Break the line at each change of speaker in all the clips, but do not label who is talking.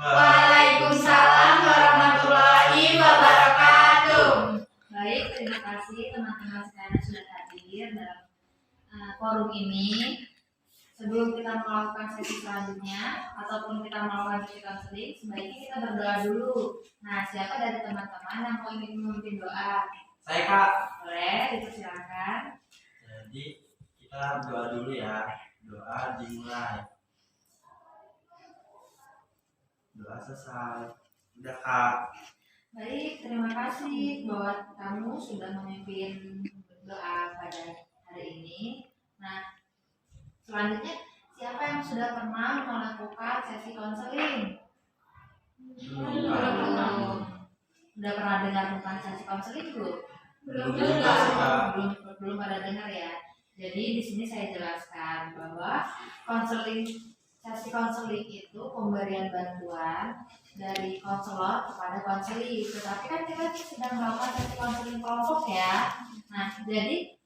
Waalaikumsalam warahmatullahi wabarakatuh. Baik, terima kasih teman-teman sekalian sudah hadir dalam forum ini. Sebelum kita melakukan sesi selanjutnya ataupun kita melakukan sesi konseling, sebaiknya kita berdoa dulu. Nah, siapa dari teman-teman yang mau ingin memimpin doa?
Saya, Kak.
Boleh, dipersilakan.
Jadi kita doa dulu ya. Doa dimulai. Doa selesai. Udah, Kak.
Baik, terima kasih bahwa kamu sudah memimpin doa pada hari ini. Nah, selanjutnya, siapa yang sudah pernah melakukan sesi konseling? Belum. Sudah pernah dengar tentang sesi konseling belum? Belum pada dengar ya. Jadi di sini saya jelaskan bahwa sesi konseling itu pemberian bantuan dari konselor kepada konseli. Tetapi kan kita sedang melakukan sesi konseling kelompok ya. Nah, jadi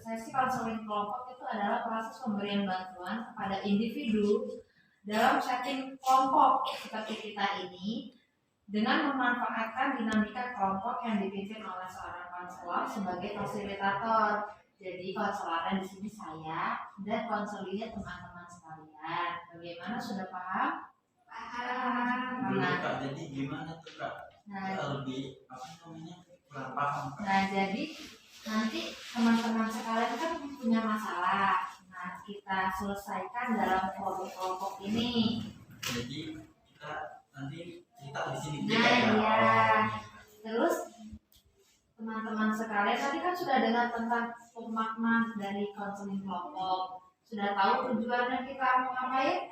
sesi konseling kelompok itu adalah proses pemberian bantuan kepada individu dalam setting kelompok seperti kita ini dengan memanfaatkan dinamika kelompok yang dipimpin oleh seorang konselor sebagai fasilitator. Jadi konselornya di sini saya dan konselinya teman-teman sekalian. Bagaimana, sudah paham?
Paham. Kak, jadi gimana tuh, Kak? Lebih kurang paham, Kak.
Nah, jadi nanti teman-teman sekalian kan punya masalah. Nah, kita selesaikan dalam forum kelompok ini.
Jadi kita nanti cerita di sini.
Nah, iya. Terus teman-teman sekalian tadi kan sudah dengar tentang makna dari konseling kelompok. Sudah tahu tujuannya kita mau ngapain?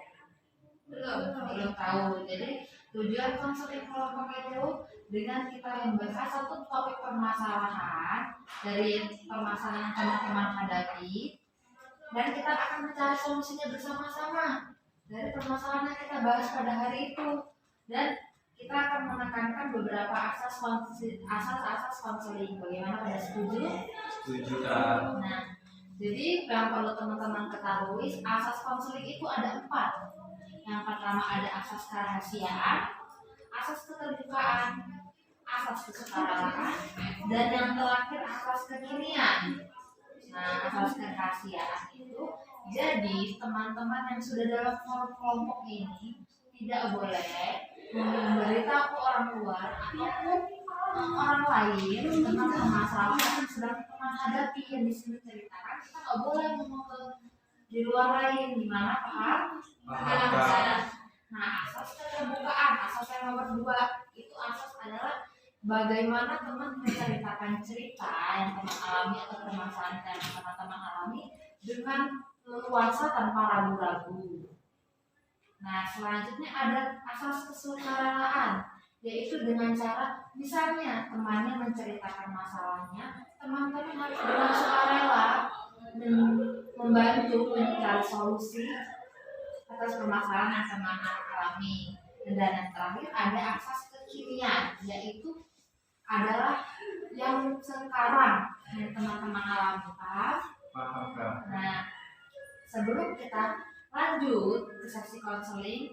Belum tahu. Jadi tujuan konseling kelompok itu dengan kita membahas satu topik permasalahan dari permasalahan yang teman-teman hadapi, dan kita akan mencari solusinya bersama-sama dari permasalahan yang kita bahas pada hari itu. Dan kita akan menekankan beberapa asas konseling. Bagaimana, pada setuju?
Setuju, Kak.
Nah, jadi yang perlu teman-teman ketahui, asas konseling itu ada 4. Yang pertama ada asas kerahasiaan, asas keterbukaan, asas kesukarelawan, dan yang terakhir asas kekinian. Nah, asas kerahasiaan itu, jadi teman-teman yang sudah dalam forum kelompok ini tidak boleh memberitahu orang luar ataupun orang lain tentang permasalahan yang sedang teman hadapi. Yang di sini ceritakan, kita nggak boleh ngomong ke di luar lain. Gimana, paham? Nah, asas keterbukaan, asas yang nomor 2 itu asas adalah bagaimana teman menceritakan cerita yang teman alami atau permasalahan yang teman-teman alami dengan leluasa tanpa ragu-ragu. Nah, selanjutnya ada asas kesukarelaan, yaitu dengan cara misalnya temannya menceritakan masalahnya, teman-teman harus dengan sukarela membantu mencari solusi atas permasalahan yang teman alami. Dan yang terakhir ada asas kekinian, yaitu adalah yang sekarang yang teman-teman alami.
Paham, Kak.
Nah, sebelum kita lanjut ke sesi konseling,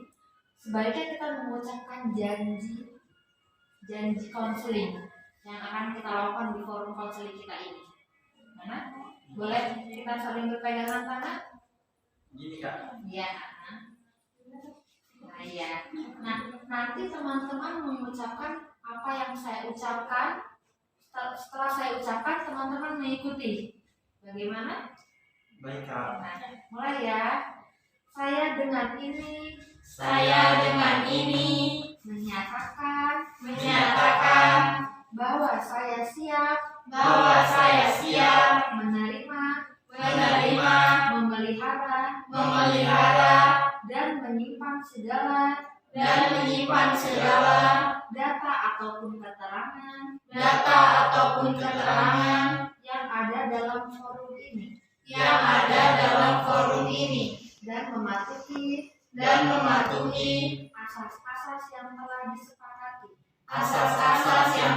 sebaiknya kita mengucapkan janji konseling yang akan kita lakukan di forum konseling kita ini. Mana? Boleh kita saling berpegangan tangan?
Gini, Kak.
Iya. Nah, iya. Nah, nanti teman-teman mengucapkan apa yang saya ucapkan. Setelah saya ucapkan, teman-teman mengikuti. Bagaimana?
Baik, Kak.
Nah, mulai ya. Saya dengan ini menyatakan bahwa saya siap menerima, memelihara dan menyimpan segala data ataupun keterangan yang ada dalam forum ini, dan mematuhi asas-asas yang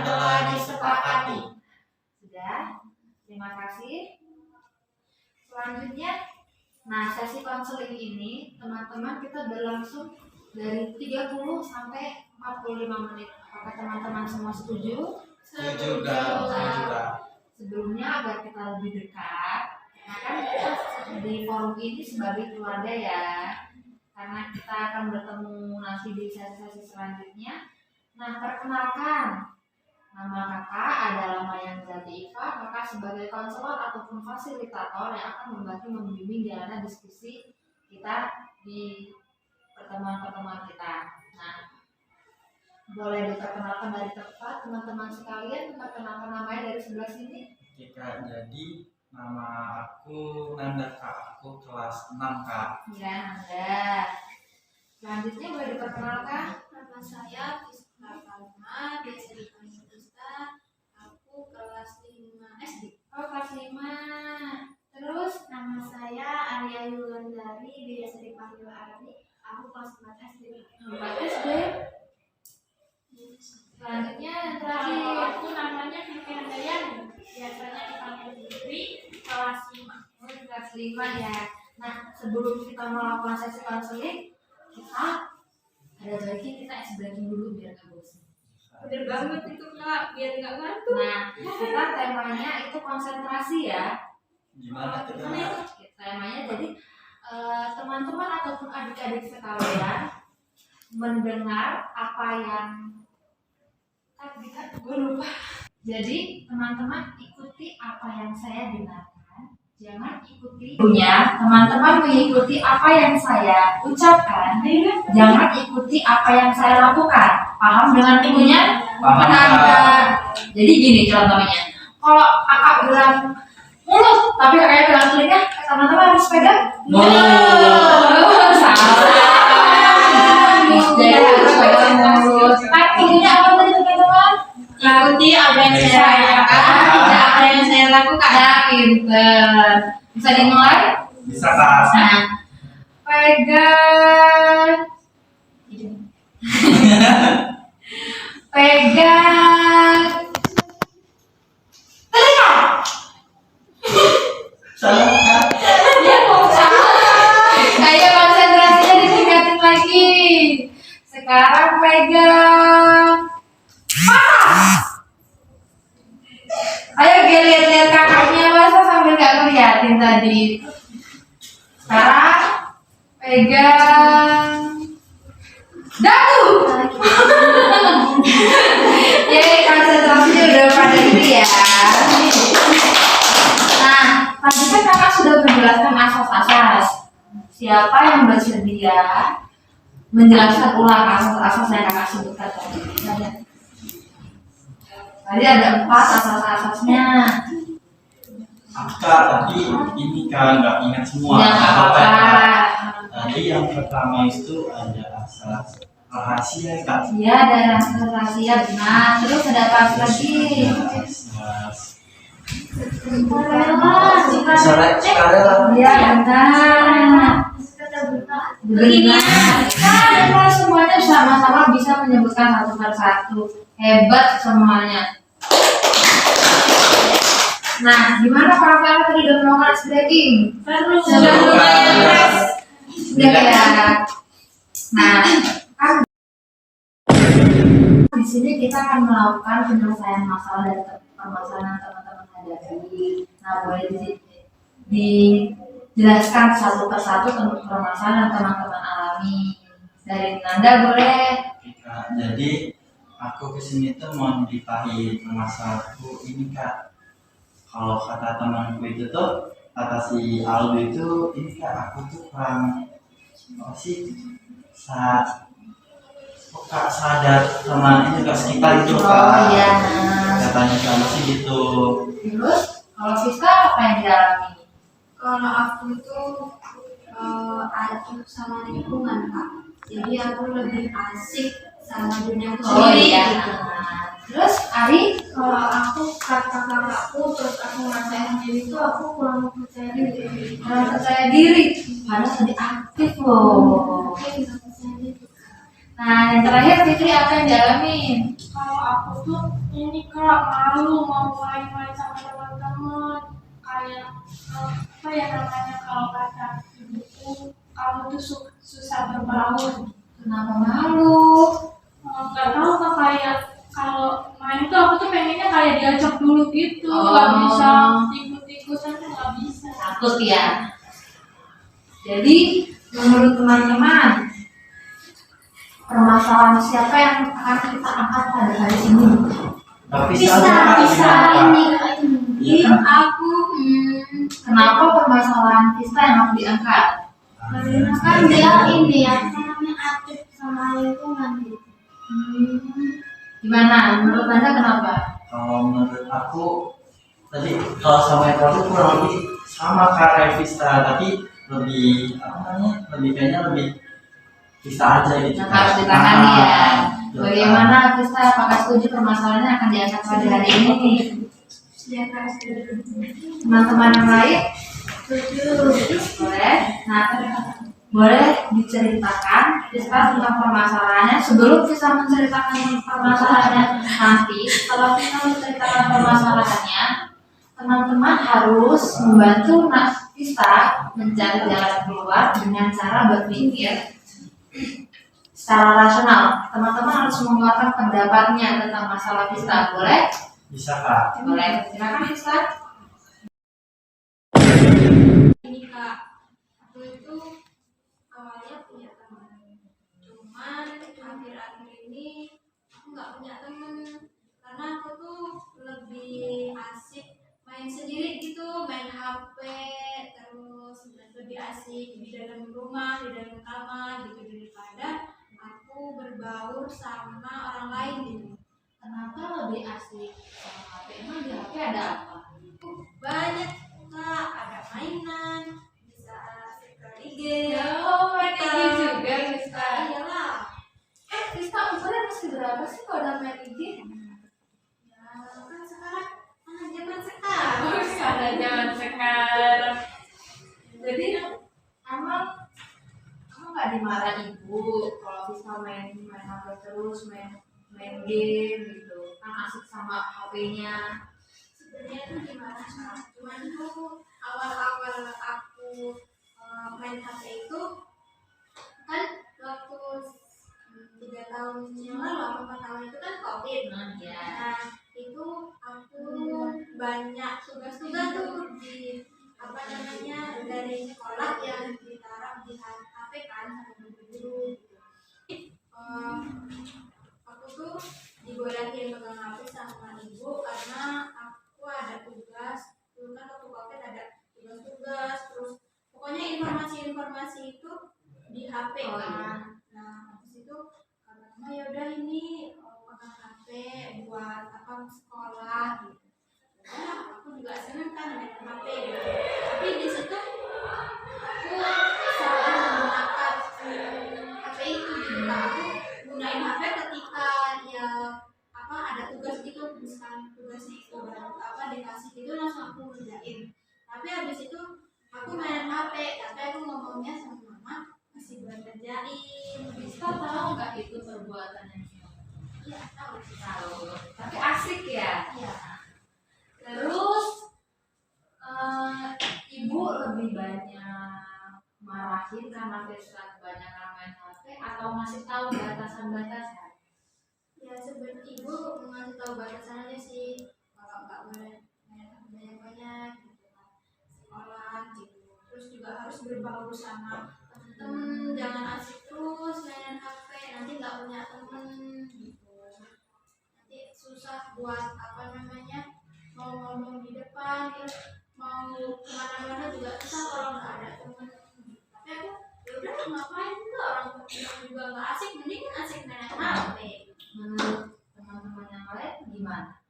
telah disepakati. Sudah? Terima kasih. Selanjutnya, nah, sesi konseling ini teman-teman kita berlangsung dari 30 sampai 45 menit. Apakah teman-teman semua setuju?
Setuju Kak.
Sebelumnya agar kita lebih dekat, nah kan kita di forum ini sebagai keluarga ya, karena kita akan bertemu nanti di sesi-sesi selanjutnya. Nah, perkenalkan, nama kakak adalah Mayanzati Iva. Kakak sebagai konselor ataupun fasilitator yang akan membantu membimbing jalannya diskusi kita di pertemuan-pertemuan kita. Nah, boleh diperkenalkan dari tempat teman-teman sekalian, memperkenalkan namanya dari sebelah sini.
Oke Kak, jadi nama aku Nanda Kak, aku kelas 6 Kak.
Ya, Nanda. Selanjutnya boleh diperkenalkan.
Nama saya Fiska Palma, biasa dipanggil Fiska. Aku kelas 5 SD.
Oh, kelas 5. Terus
Nama saya Arya Yulandari, biasa dipanggil Ari. Aku kelas 4 SD.
4 SD. Selanjutnya yang terakhir.
Kalau aku namanya Vicky Handayani, biasanya dipanggil Fitri, kelas 5.
Oh, kelas 5 ya. Nah, sebelum kita melakukan sesi konseling, kita ada baiknya kita ice breaking dulu biar nggak bosan.
Bener banget itu Kak, biar nggak ngantuk.
Nah, kita temanya itu konsentrasi ya.
Gimana tuh
Gimana
Kak?
itu? Temanya jadi teman-teman ataupun adik-adik sekalian mendengar apa yang gue lupa. Jadi teman-teman ikuti apa yang saya dengarkan, jangan ikuti punya. Teman-teman mengikuti apa yang saya ucapkan, jangan ikuti apa yang saya lakukan. Paham dengan punya?
Paham, Kak.
Jadi gini contohnya, kalau kakak bilang mulut, tapi kakaknya bilang telinga, teman-teman harus pegang
Mulut.
Salah. Jadi harus pegang mulut. Artinya apa tadi teman-teman?
Ikuti apa yang saya katakan, tidak apa yang saya lakukan.
Nah, pinter. Bisa dimulai?
Bisa Kak.
Nah, pegang. Pegang. Telinga.
Salah Kak.
Ya kok salah. Ayo konsentrasinya ditingkatin lagi. Sekarang pegang. Ayo lihat-lihat kakaknya, masa sambil nggak ngeliatin tadi. Sekarang pegang dagu. Yeay, konsentrasinya udah pada ini ya. Nah, tadi kan kakak sudah menjelaskan asas-asas. Siapa yang bersedia menjelaskan ulang asas-asas yang kakak sebutkan tadi? Tadi ada 4 asas-asasnya.
Kak, tadi ini Kak nggak ingat semua.
Ya, nggak
Apa ya, Kak?
apa-apa.
Tadi yang pertama itu ada asas rahasia Kak.
Iya, ada rasa rahasia benar. Terus ada apa lagi?
Asas
Sukarela.
sukarela.
Iya, benar. Benar. Nah, semuanya sama-sama bisa menyebutkan satu persatu. Hebat semuanya. Nah, gimana para tadi udah melakukan ice breaking?
Terus
Sudah lumayan tes. Sudah ya. Nah, kan di sini kita akan melakukan penyelesaian masalah dari permasalahan teman-teman hadapi. Nah, boleh dijelaskan satu persatu tentang permasalahan yang teman-teman alami. Dari Nanda boleh.
Kak, jadi aku kesini tuh mau nyeritain masalahku ini Kak. Kalau kata temanku itu tuh, kata si Aldo itu, ini Kak aku tuh kurang apa sih Kak sadar sama ini Kak sekitar itu Kak.
Oh iya.
Katanya sama sih gitu.
Terus kalau Fiska apa yang dialami?
kalau aku itu aktif sama lingkungan Kak. Jadi aku lebih asik sama dunia itu
Oh
sendiri.
iya.
Gitu.
Terus Ari?
Kalau aku kata kakakku terus aku ngerasain diri itu aku kurang percaya diri.
Kurang percaya diri. Padahal tadi aktif loh.
Oke, bisa percaya diri.
Nah, yang terakhir Fitri apa yang dialami?
Kalau aku tuh ini Kak malu mau main-main sama teman-teman. Kayak apa ya namanya kalau kata ibuku, kamu tuh susah berbaur.
Kenapa malu?
Nggak tahu kak, kayak kalau main tuh aku tuh pengennya kayak diajak dulu gitu, nggak
Oh.
bisa ikut-ikutan tuh nggak bisa.
Takut ya. Jadi menurut teman-teman, permasalahan siapa yang akan kita angkat pada hari ini?
Tapi
Bisa ini kak, ini
Iya.
aku
Kenapa permasalahan Vista yang harus diangkat?
karena kan dia ini ya, apa namanya, aktif sama lingkungan gitu.
Gimana? Menurut Anda kenapa?
Kalau menurut aku tadi kalau sama itu aku kurang lebih sama kayak Vista, tapi lebih apa namanya, lebih kayaknya lebih Vista aja gitu.
Yang harus ditangani ya.
Ah,
Bagaimana Vista? Apakah setuju permasalahannya akan diangkat pada hari ini nih?
Dia pasti
Teman-teman yang lain
setuju.
boleh. Nah, boleh diceritakan Vista tentang permasalahannya. Sebelum Vista menceritakan permasalahannya, nanti kalau Vista menceritakan permasalahannya, teman-teman harus membantu Vista mencari jalan keluar dengan cara berpikir secara rasional. Teman-teman harus mengeluarkan pendapatnya tentang masalah Vista. Boleh?
bisa kak.
Boleh. Silakan Vista.
Ini kak, aku itu awalnya punya teman, cuman akhir-akhir ini aku nggak punya teman karena aku tuh lebih asik main sendiri gitu, main HP, terus lebih asik di dalam rumah, di dalam kamar gitu, daripada aku berbaur sama orang lain gitu.
Kenapa lebih asik sama HP? Emang di HP ada apa?
Banyak kak, ada mainan, bisa scroll IG.
Oh, main IG juga Vista.
Iyalah.
Vista umurnya masih berapa sih kalau udah main IG?
Ya kan sekarang zaman sekarang.
Pada zaman sekarang. Jadi emang kamu nggak dimarah ibu kalau Vista main HP terus, main game gitu, kan asik sama HP-nya.
Sebenarnya tuh gimana kak? Cuman tuh awal-awal aku main HP itu kan waktu 3 tahun yang lalu, 4 tahun itu kan COVID.
Ya.
Nah itu aku banyak tugas-tugas tuh di apa namanya dari sekolah yang ditaruh di HP kan sama guru gitu. Aku tuh dibolehin pegang HP sama ibu karena aku ada tugas. Dulu kan waktu COVID ada tugas-tugas, terus pokoknya informasi-informasi itu di HP
Oh,
kan.
iya.
Nah habis itu kata mama ya udah ini pegang HP buat apa sekolah gitu. Ya aku juga seneng kan main HP gitu. Tapi di situ aku selalu menggunakan HP itu gitu kan. Aku gunain HP ketika ya apa ada tugas gitu, misalkan tugasnya itu apa dikasih gitu langsung aku kerjain. Tapi habis itu aku main HP, tapi aku ngomongnya sama mama masih belum kerjain.
Vista tahu nggak itu perbuatannya?
Iya tahu sih.
Tahu. Tapi asik ya.
Iya.
Terus ibu lebih banyak marahin karena Vista kebanyakan main HP atau masih tahu batasan-batasan?
Ya sebenarnya ibu ngasih tahu batasan aja sih, kalau nggak boleh main banyak-banyak gitu kan, sekolah gitu. Terus juga harus berbaur sama temen-temen, jangan asik terus main HP, nanti nggak punya temen gitu. Nanti susah buat apa namanya mau ngomong di depan, terus mau kemana-mana juga susah kalau nggak ada temen. Tapi aku ya udah ngapain juga orang juga nggak asik, mending asik main HP.
Menurut teman-teman yang lain gimana?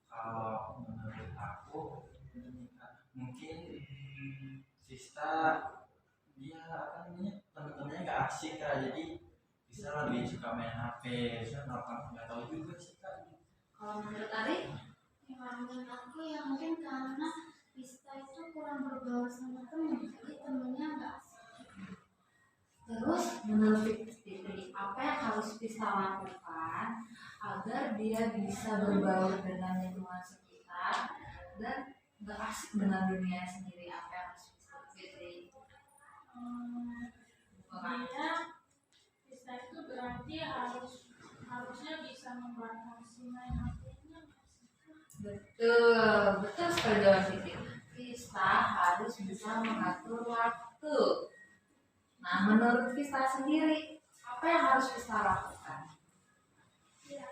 Kalau menurut aku mungkin Vista dia apa namanya, temen-temennya nggak asik kak, jadi Vista lebih suka main HP. Saya nggak tahu juga sih kak.
Kalau menurut Ari?
Menurut aku ya mungkin karena Vista itu kurang bergaul sama temen, jadi temennya nggak asik.
Terus menurut Fitri, apa yang harus Vista lakukan agar dia bisa berbaur dengan lingkungan sekitar dan gak asik dengan dunia sendiri? Apa yang harus Fitri lakukan?
Dia Vista itu berarti harusnya bisa membatasi main HP-nya.
Betul, betul sekali jawaban Siti. Vista harus bisa mengatur waktu. Nah, menurut Vista sendiri, apa yang harus Vista lakukan?
Ya,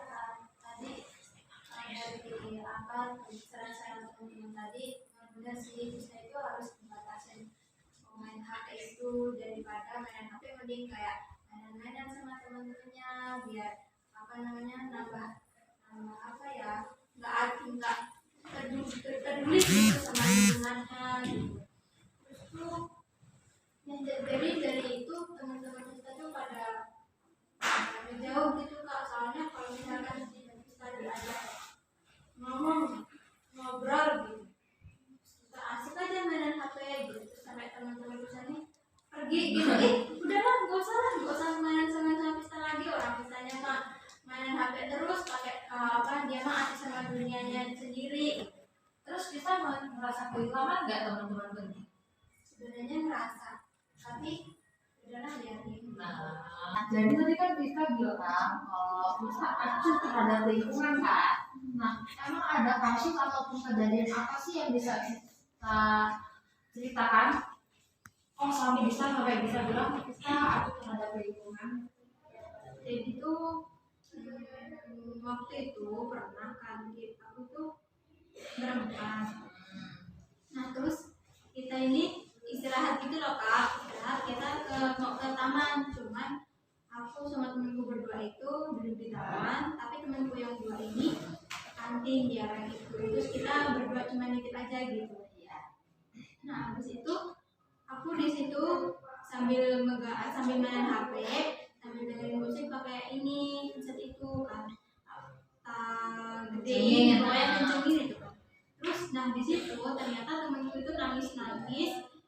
tadi dari apa saran-saran teman-teman tadi benar sih, Vista itu harus membatasi main HP itu, daripada mainan HP mending kayak mainan-mainan sama teman-temannya, biar apa namanya nambah apa ya, nggak peduli gitu sama lingkungannya gitu. Terus tuh yang dari itu teman-teman kita tuh pada jauh gitu kak, soalnya kalau misalkan kita diajak ngomong ngobrol gitu, kita asik aja mainan HP gitu, sampai teman-teman kita nih pergi gitu, udahlah nggak usah mainan sama Pista lagi, orang Pistanya mah mainan HP terus, pakai apa, dia mah asik sama dunianya sendiri.
Terus Vista merasa kehilangan nggak teman-teman pergi?
Sebenarnya ngerasa, tapi udahlah biarin.
Nah, jadi tadi kan Vista bilang kalau Vista acuh terhadap lingkungan kan. Nah, emang ada kasus ataupun kejadian apa sih yang bisa kita ceritakan? Oh, sampai bisa bilang Vista acuh terhadap lingkungan.
Jadi tuh waktu itu pernah kan aku tuh berempat. Nah terus kita ini istirahat gitu loh kak, istirahat kita mau ke taman, cuman aku sama temenku berdua itu duduk di taman, tapi temenku yang dua ini ke kantin di arah itu, terus kita berdua cuma nitip aja gitu ya. Nah habis itu aku di situ sambil main HP, sambil dengerin musik pakai ini headset itu kan, gedein pokoknya kencengin itu kan. Terus nah di situ ternyata temenku itu nangis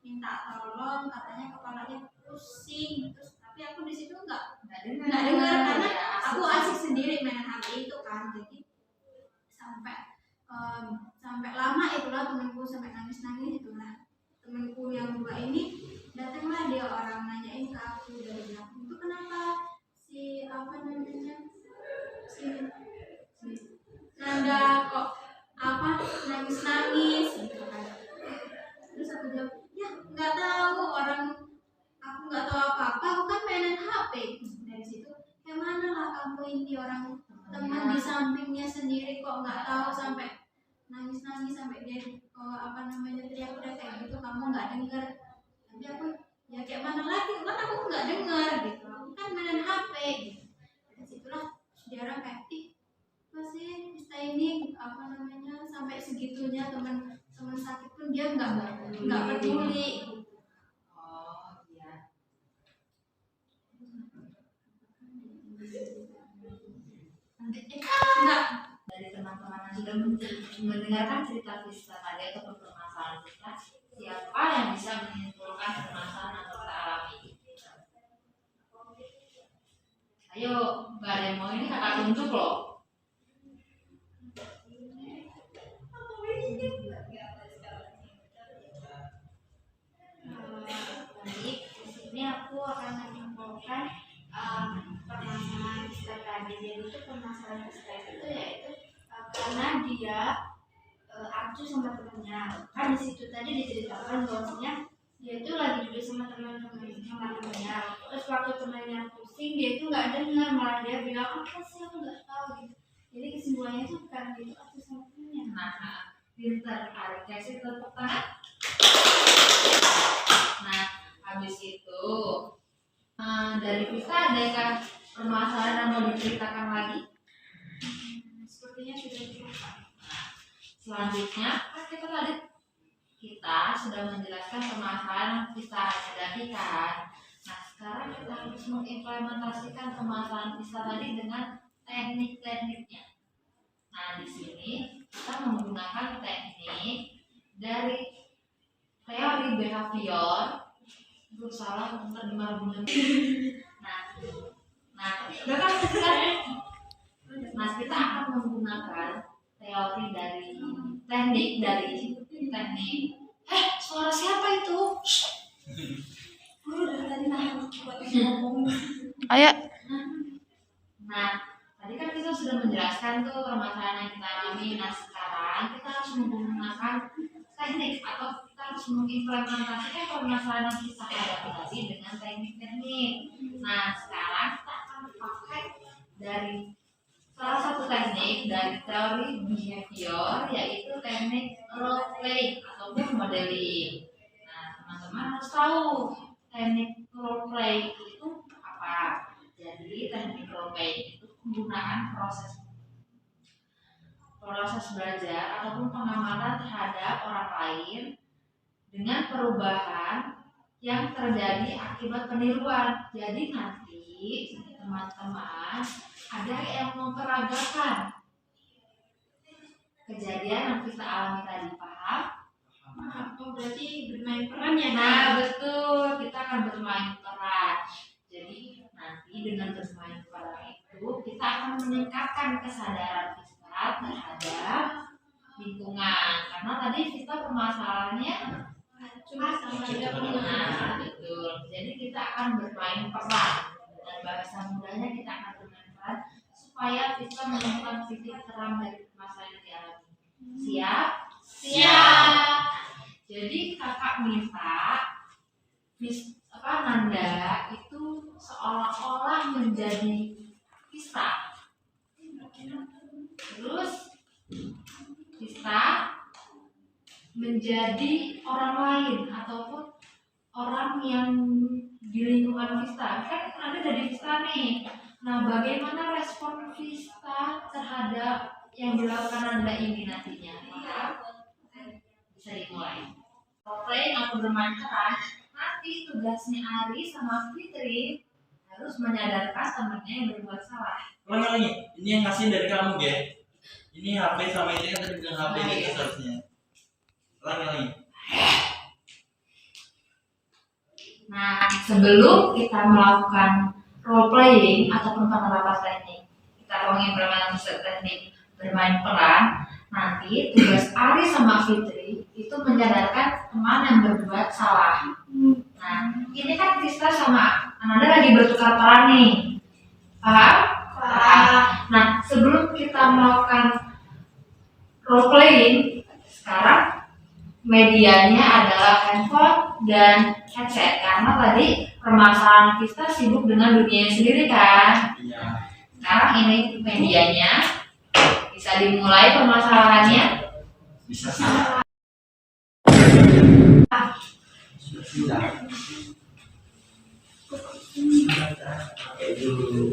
minta tolong, katanya kepalanya pusing. Terus tapi aku di situ nggak dengar karena aku asik sendiri main HP itu kan. Jadi sampai lama itulah temenku sampai nangis itulah. Temenku yang dua ini datanglah, dia orang nanyain ke aku dari belakang, itu kenapa si apa namanya si Nanda kok apa nangis gitu kan. Terus aku jawab, ya nggak tahu, aku nggak tahu apa-apa, aku kan mainan HP. Dari situ, kayak mana lah kamu ini, orang teman di sampingnya sendiri kok nggak tahu, sampai nangis sampai dia apa namanya teriak-teriak kayak gitu, kamu nggak dengar. Tapi aku ya kayak mana lagi, kan aku nggak dengar gitu, aku kan mainan HP gitu. Dari situlah dia orang kayak, masih Pista ini apa namanya sampai segitunya, teman sakit pun dia nggak peduli gitu.
Oh iya.
Enggak.
Dari teman-teman yang sudah mendengarkan cerita Vista tadi atau permasalahan Vista, siapa yang bisa menyimpulkan permasalahan yang kita alami? Ayo, nggak ada yang mau, ini kakak tunjuk loh. Baik, di sini aku akan menyimpulkan permasalahan Vista tadi. Jadi itu permasalahan Vista itu yaitu karena dia acuh sama temennya. Kan di situ tadi diceritakan bahwasanya dia itu lagi duduk sama temennya. Terus waktu temennya pusing, dia itu nggak dengar, malah dia bilang apa sih, aku nggak tahu gitu. Jadi kesimpulannya itu karena dia itu acuh sama temennya. Nah, pintar, tarik kasih tepuk tangan. Nah, habis itu dari Vista adakah permasalahan yang mau diceritakan lagi?
Sepertinya sudah cukup.
Selanjutnya, kan kita sudah menjelaskan permasalahan yang Vista hadapi kan. Nah, sekarang kita harus mengimplementasikan permasalahan Vista tadi dengan teknik-tekniknya. Nah, di sini kita menggunakan teknik dari teori behavior. Salah menerima benar. Nah, kita akan menggunakan teori dari teknik. Suara siapa itu? Dari tadi ngomong.
Ayo.
Nah, tadi kan kita sudah menjelaskan tuh permasalahan yang kita alami. Nah, sekarang kita harus menggunakan teknik atau kita harus mengimplementasikan permasalahan yang kita hadapi tadi dengan teknik-teknik. Nah, sekarang kita akan pakai dari salah satu teknik dari teori behavior, yaitu teknik role play ataupun modeling. Nah, teman-teman harus tahu teknik role play itu apa. Jadi teknik role play itu penggunaan proses belajar ataupun pengamatan terhadap orang lain dengan perubahan yang terjadi akibat peniruan. Jadi nanti teman-teman ada yang memperagakan kejadian yang kita alami tadi, paham?
Oh, berarti bermain peran ya?
Nah, betul, kita akan bermain peran. Jadi nanti dengan bermain peran itu kita akan meningkatkan kesadaran kita terhadap lingkungan. Karena tadi kita permasalahannya
Cuma sama ada
nah, betul. Jadi kita akan bermain peran. Dan bahasa mudahnya kita akan bermain peran supaya kita menemukan titik terang dari masalah yang dialami. Siap?
Siap.
Jadi kakak minta Nanda itu seolah-olah menjadi Pista. Terus Pista menjadi orang lain ataupun orang yang di lingkungan Pista. Kan Nanda jadi Pista nih. Nah, bagaimana respon Pista terhadap yang dilakukan Nanda ini nantinya? Maka bisa dimulai. Oke, aku bermain peran. Nanti tugasnya Ari sama Fitri harus menyadarkan temannya yang berbuat salah.
Ulangi, ini yang ngasih dari kamu, Ge. Ini HP sama ini kan tadi bilang HP
Nah,
gitu
iya.
seharusnya. Ulangi.
Nah, sebelum kita melakukan role playing ataupun penerapan teknik, kita mengimplementasi teknik bermain peran. Nanti tugas Ari sama Fitri itu menyadarkan teman yang berbuat salah. Nah, ini kan Krista sama Ananda lagi bertukar peran nih. Paham?
Paham.
Nah, sebelum kita melakukan role playing, sekarang medianya adalah handphone dan headset. Karena tadi permasalahan kita sibuk dengan dunianya sendiri kan.
Iya.
Sekarang ini medianya. Bisa dimulai permasalahannya.
Bisa sih. Sudah. Oke dulu.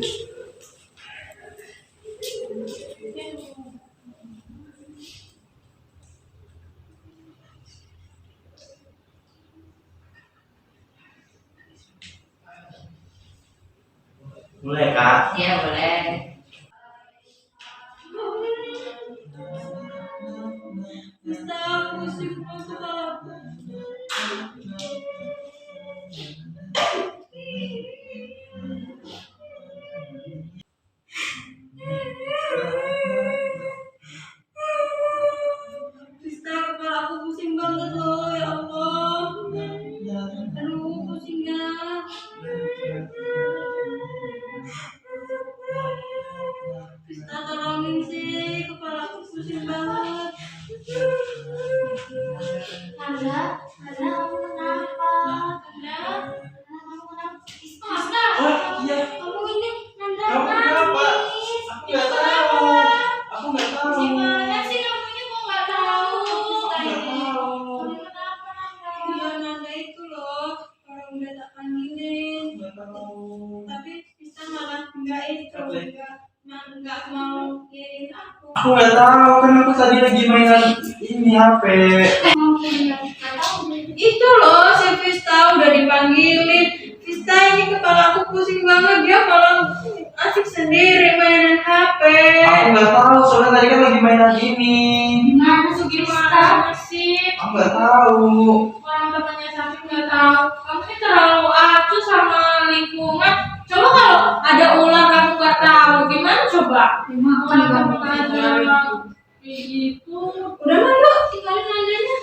Mulai, Kak.
Ya boleh.
Bisa pusing kepala. Bisa kepala aku pusing banget loh, ya Allah. Aduh, pusingnya. Bisa tolongin sih, kepala aku pusing banget.
Nanda, kamu kenapa?
Nanda,
Kamu kenapa?
Nanda,
Oh iya.
kamu ini Nanda
Kamu kenapa?
nangis.
Aku
Itu
nggak tahu.
kenapa?
Aku nggak tahu.
Gimana sih kamunya kok nggak tahu?
Aku nggak tahu.
Kamu kenapa Nanda? Iya Nanda itu loh, orang udah tak panggilin.
Nggak tahu.
Tapi bisa malah nggak itu, nggak mau kirim aku.
Aku nggak tahu kan aku tadi lagi mainan ini HP.
Itu loh si Vista udah dipanggilin. Vista ini kepala aku pusing banget, dia malah asik sendiri mainan HP.
Aku nggak tahu soalnya tadi kan lagi mainan ini.
Gimana sih?
Aku nggak tahu.
Orang katanya sakit nggak tahu. Kamu ini terlalu acuh sama lingkungan. Coba kalau ada ular kamu nggak tahu, gimana coba? Malah kamu tanya kayak gitu. Udah mah yuk, tinggalin nandanya.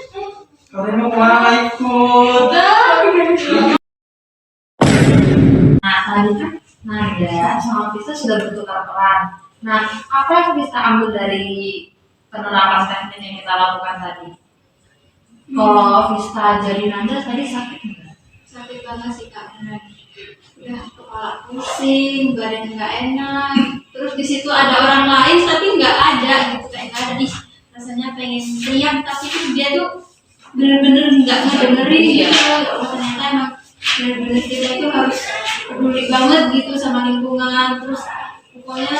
Kalian mau kemana ikut?
Udah.
Nah, tadi kan Nanda sama Vista sudah bertukar peran. Nah, apa yang bisa ambil dari penerapan teknik yang kita lakukan tadi? Kalau Vista jadi Nanda tadi sakit nggak?
Sakit banget sih Kak, benar. Udah kepala pusing, badan nggak enak. Terus di situ ada orang lain tapi nggak ada gitu, kayak nggak ada. Ih, rasanya pengen teriak tapi tuh dia tuh bener-bener nggak ngedengerin
Iya.
gitu. Oh, ternyata emang bener-bener kita itu harus peduli banget gitu sama lingkungan. Terus pokoknya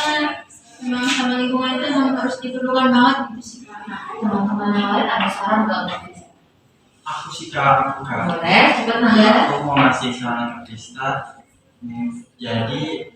memang sama lingkungan itu emang harus diperlukan banget gitu sih Kak.
Nah, teman-teman yang lain ada saran nggak untuk Vista?
Aku sih Kak, aku Kak.
Boleh, coba Nanda.
Aku mau ngasih saran ke Vista. Jadi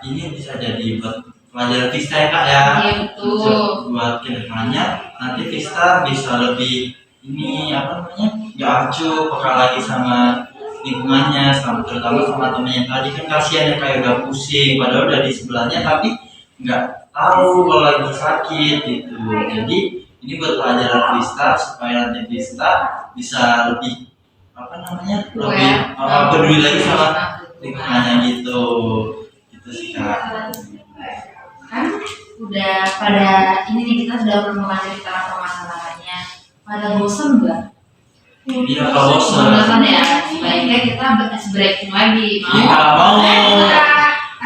ini bisa jadi buat pelajaran Vista ya Kak ya.
Iya betul.
Buat kedepannya nanti Vista bisa lebih ini apa namanya nggak acuh peka lagi sama lingkungannya, terutama sama temennya tadi kan kasihan ya kayak udah pusing padahal udah di sebelahnya tapi nggak tahu kalau lagi sakit gitu. Jadi ini buat pelajaran Vista supaya nanti Vista bisa lebih apa namanya lebih peduli lagi sama lingkungannya gitu sih Kak.
Kan udah pada ini nih kita sudah menemukan cara permasalahannya. Pada bosen nggak?
Iya kalau bosan.
Bosan ya. Sebaiknya kita ice breaking lagi.
Iya mau.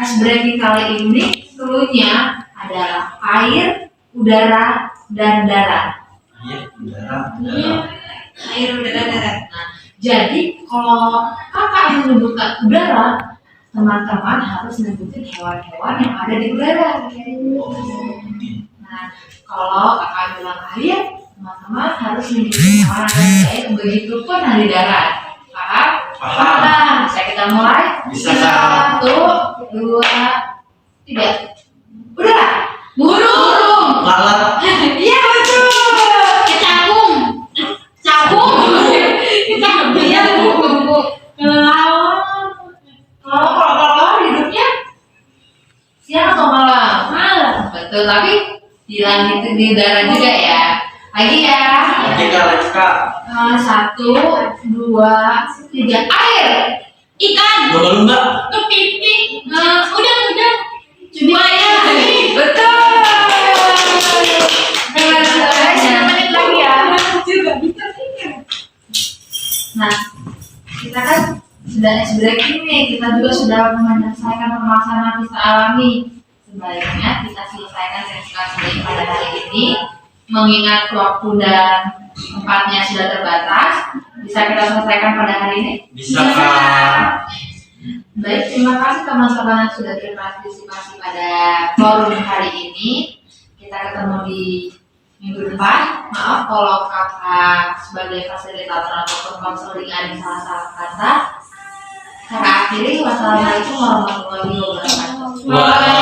Ice breaking kali ini cluenya adalah air, udara, dan darat.
Iya udara.
Air udara darat.
Nah, jadi kalau kakak menyebutkan udara, teman-teman harus menyebutin hewan-hewan yang ada di udara. Nah, kalau kakak bilang air, teman-teman harus menyebutin hewan yang ada di air. Begitupun yang di darat. Paham?
Paham.
Nah, bisa kita mulai?
Bisa, Kak.
1, 2, 3. Udara. Burung.
Lalat.
Iya betul.
Kecapung. Capung. Kita biar buku.
Kelelawar. Kalau hidupnya siang atau malam? Malam. Betul, tapi di langit di udara juga ya. Lagi ya.
Oke Kak, let's Kak.
1, 2, 3. Air.
Ikan.
Lumba-lumba.
Kepiting. Udang.
Buaya. Betul. Dengan suaranya. Lagi ya.
Juga bisa pikir.
Nah, kita kan sudah ice breaking nih, kita juga sudah menyelesaikan permasalahan yang kita alami. Sebaiknya kita selesaikan sesi pada hari ini. Mengingat waktu dan tempatnya sudah terbatas, bisa kita selesaikan pada hari ini?
Bisa Kak.
Baik, terima kasih teman-teman yang sudah berpartisipasi pada forum hari ini. Kita ketemu di minggu depan. Maaf kalau kakak sebagai fasilitator ataupun konseling ada salah-salah kata. Kakak akhiri, wassalamualaikum warahmatullahi wabarakatuh.
Waalaikumsalam.